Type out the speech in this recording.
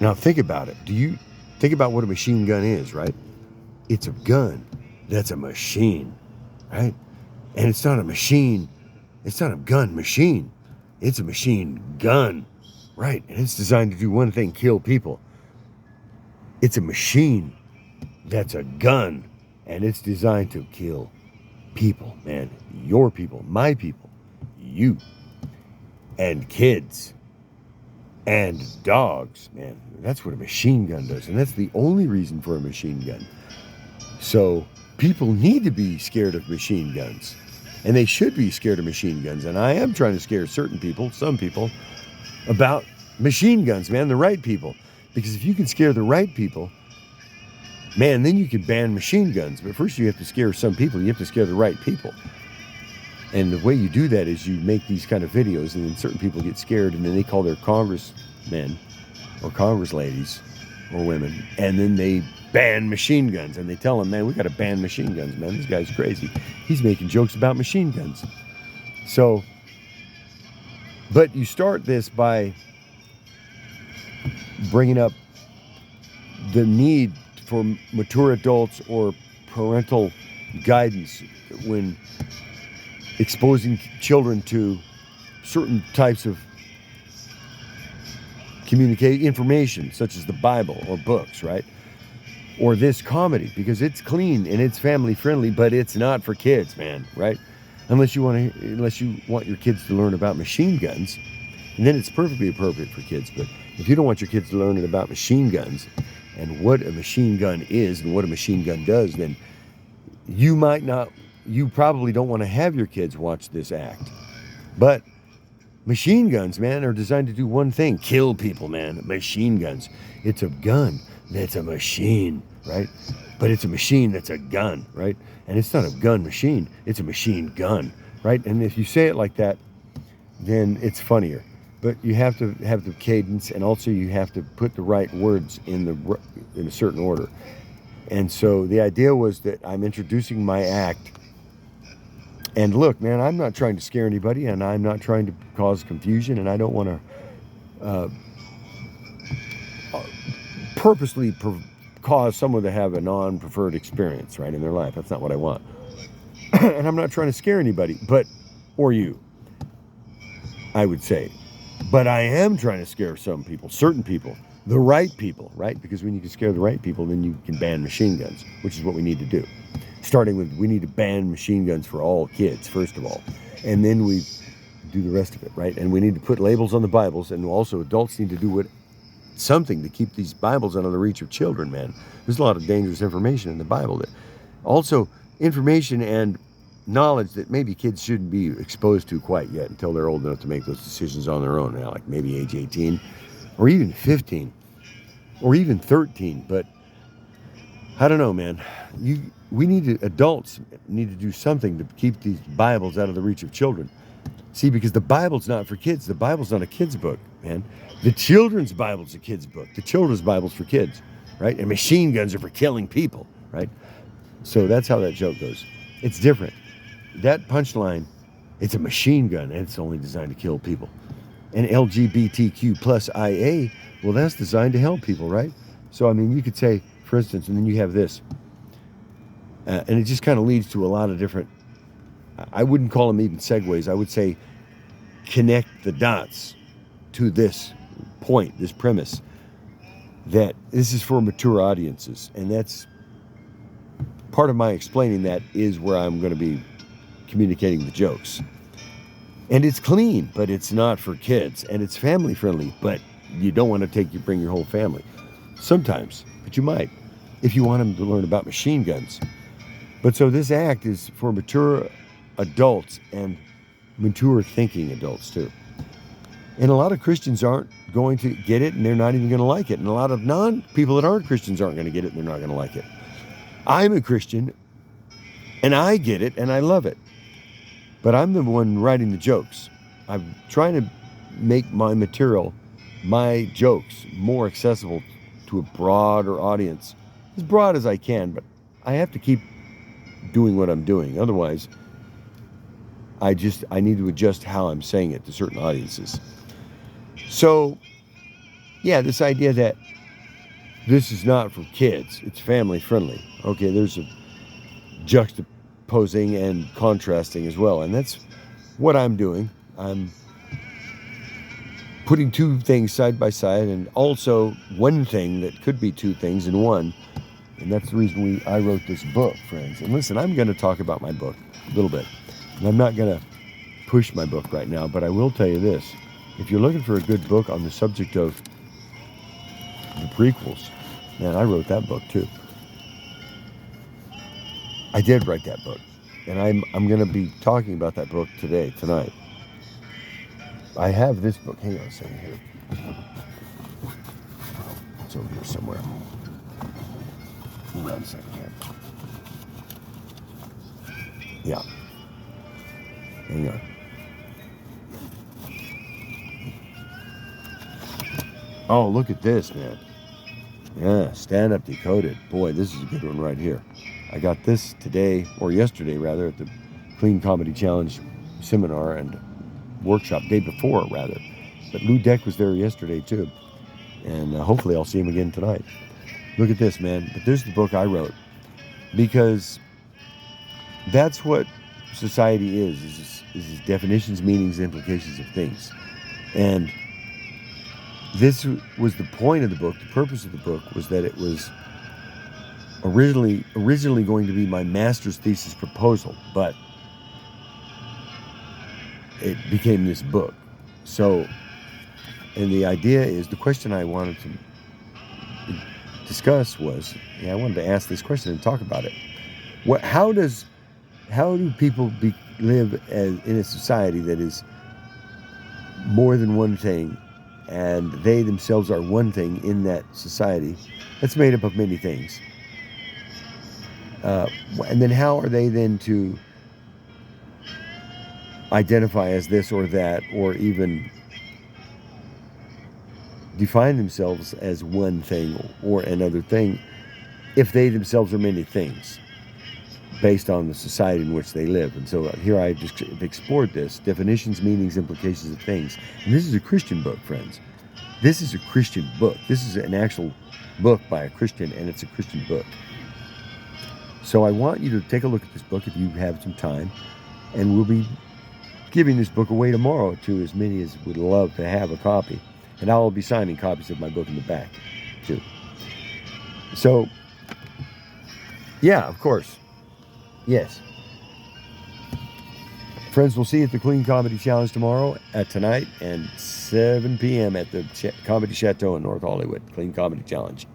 Now think about it. Do you think about what a machine gun is, right? It's a gun. That's a machine, right? And it's not a machine. It's not a gun machine. It's a machine gun, right? And it's designed to do one thing, kill people. It's a machine that's a gun, and it's designed to kill people, man. Your people, my people, you, and kids, and dogs, man. That's what a machine gun does, and that's the only reason for a machine gun. So people need to be scared of machine guns, and they should be scared of machine guns. And I am trying to scare certain people, some people, about machine guns, man, the right people. Because if you can scare the right people, man, then you can ban machine guns. But first you have to scare some people. You have to scare the right people. And the way you do that is you make these kind of videos, and then certain people get scared, and then they call their congressmen or congress ladies or women, and then they ban machine guns. And they tell them, man, we got to ban machine guns, man. This guy's crazy. He's making jokes about machine guns. So, but you start this by bringing up the need for mature adults or parental guidance when exposing children to certain types of information, such as the Bible or books, right? Or this comedy, because it's clean and it's family friendly, but it's not for kids, man, right? Unless you want your kids to learn about machine guns, and then it's perfectly appropriate for kids. But if you don't want your kids to learn about machine guns and what a machine gun is and what a machine gun does, then you probably don't want to have your kids watch this act. But machine guns, man, are designed to do one thing, kill people, man. Machine guns. It's a gun that's a machine, right? But it's a machine that's a gun, right? And it's not a gun machine, it's a machine gun, right? And if you say it like that, then it's funnier. But you have to have the cadence, and also you have to put the right words in a certain order. And so the idea was that I'm introducing my act. And look, man, I'm not trying to scare anybody, and I'm not trying to cause confusion, and I don't want to purposely cause someone to have a non-preferred experience, right, in their life. That's not what I want. And I'm not trying to scare anybody, or you, I would say. But I am trying to scare some people, certain people, the right people, right? Because when you can scare the right people, then you can ban machine guns, which is what we need to do. Starting with, we need to ban machine guns for all kids, first of all. And then we do the rest of it, right? And we need to put labels on the Bibles, and also adults need to do something to keep these Bibles out of the reach of children, man. There's a lot of dangerous information in the Bible. That also information and knowledge that maybe kids shouldn't be exposed to quite yet until they're old enough to make those decisions on their own, like maybe age 18 or even 15 or even 13. But I don't know, man. Adults need to do something to keep these Bibles out of the reach of children. See, because the Bible's not for kids. The Bible's not a kid's book, man. The children's Bible's a kid's book. The children's Bible's for kids, right? And machine guns are for killing people, right? So that's how that joke goes. It's different. That punchline, it's a machine gun, and it's only designed to kill people. And LGBTQ plus IA, well, that's designed to help people, right? So, I mean, you could say, for instance, and then you have this. And it just kind of leads to a lot of different, I wouldn't call them even segues. I would say connect the dots to this point, this premise, that this is for mature audiences. And that's part of my explaining that is where I'm going to be communicating the jokes. And it's clean, but it's not for kids. And it's family friendly, but you don't want to bring your whole family. Sometimes, but you might, if you want them to learn about machine guns. But so this act is for mature adults and mature thinking adults too. And a lot of Christians aren't going to get it, and they're not even going to like it. And a lot of people that aren't Christians aren't going to get it, and they're not going to like it. I'm a Christian, and I get it, and I love it. But I'm the one writing the jokes. I'm trying to make my material, my jokes, more accessible to a broader audience. As broad as I can, but I have to keep doing what I'm doing. Otherwise, I need to adjust how I'm saying it to certain audiences. So yeah, this idea that this is not for kids, it's family friendly. Okay, there's a juxtaposing and contrasting as well, and that's what I'm doing. I'm putting two things side by side, and also one thing that could be two things in one. And that's the reason I wrote this book, friends. And listen, I'm going to talk about my book a little bit. And I'm not going to push my book right now, but I will tell you this. If you're looking for a good book on the subject of the prequels, man, I wrote that book too. I did write that book. And I'm going to be talking about that book tonight. I have this book. Hang on a second here. It's over here somewhere. Hold on a second here. Yeah. Hang on. Oh, look at this, man. Yeah, Stand Up Decoded. Boy, this is a good one right here. I got this today, or yesterday rather, at the Clean Comedy Challenge seminar and workshop, day before rather. But Lou Deck was there yesterday too. And hopefully I'll see him again tonight. Look at this, man. But there's the book I wrote. Because that's what society is definitions, meanings, implications of things. And this was the point of the book. The purpose of the book was that it was originally going to be my master's thesis proposal, but it became this book. So, and the idea is, the question I wanted to discuss was, I wanted to ask this question and talk about it. How do people live in a society that is more than one thing, and they themselves are one thing in that society that's made up of many things? And then how are they then to identify as this or that, or even define themselves as one thing or another thing, if they themselves are many things based on the society in which they live? And so here I just explored this: definitions, meanings, implications of things. And this is a Christian book, friends. This is a Christian book. This is an actual book by a Christian, and it's a Christian book. So I want you to take a look at this book if you have some time, and we'll be giving this book away tomorrow to as many as would love to have a copy. And I will be signing copies of my book in the back too. So, yeah, of course. Yes. Friends, we'll see you at the Clean Comedy Challenge tomorrow tonight and 7 p.m. at the Comedy Chateau in North Hollywood. Clean Comedy Challenge.